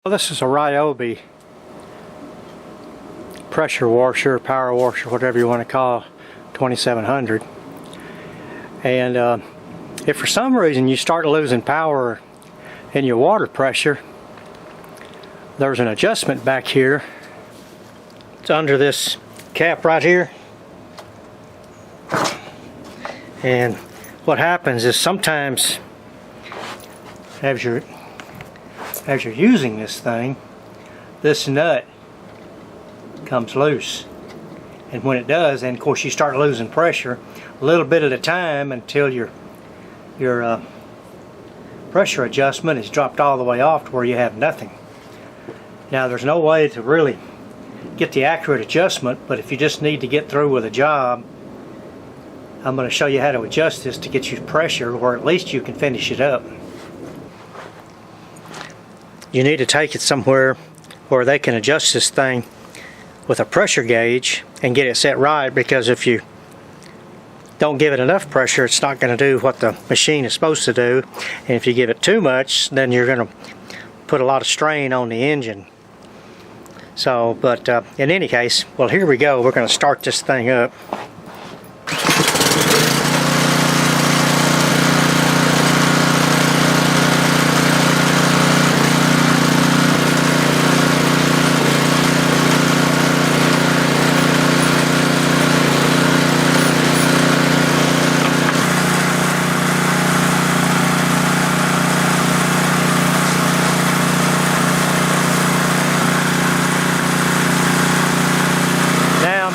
Well, this is a Ryobi pressure washer, power washer, whatever you want to call 2700. And if for some reason you start losing power in your water pressure, there's an adjustment back here. It's under this cap right here. And what happens is sometimes as you're using this thing, this nut comes loose, and when it does, then of course you start losing pressure a little bit at a time until your pressure adjustment is dropped all the way off to where you have nothing. Now there's no way to really get the accurate adjustment, but if you just need to get through with a job, I'm going to show you how to adjust this to get you pressure where at least you can finish it up. You need to take it somewhere where they can adjust this thing with a pressure gauge and get it set right, because if you don't give it enough pressure, it's not going to do what the machine is supposed to do. And if you give it too much, then you're going to put a lot of strain on the engine. So, but in any case, well, here we go. We're going to start this thing up.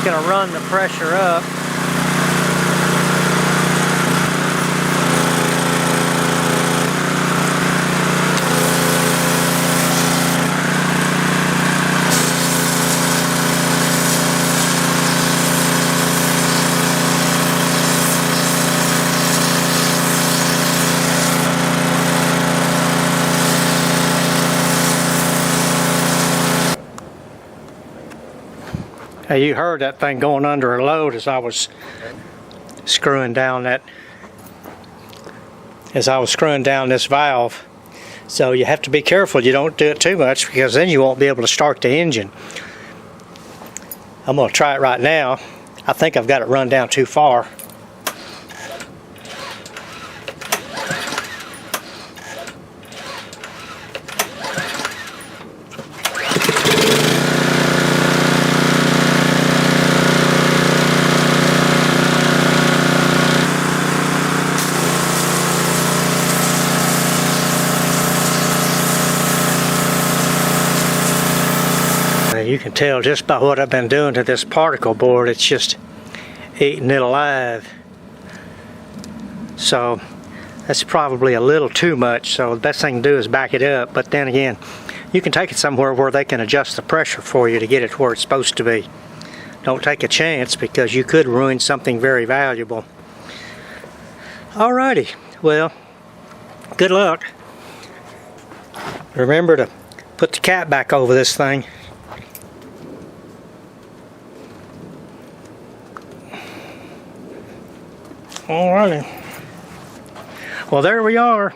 Going to run the pressure up. You heard that thing going under a load as I was screwing down this valve. So you have to be careful you don't do it too much, because then you won't be able to start the engine. I'm going to try it right now. I think I've got it run down too far. You can tell just by what I've been doing to this particle board, it's just eating it alive. So that's probably a little too much, so the best thing to do is back it up. But then again, you can take it somewhere where they can adjust the pressure for you to get it where it's supposed to be. Don't take a chance, because you could ruin something very valuable. Alrighty, well, good luck. Remember to put the cap back over this thing. Alrighty. Well, there we are.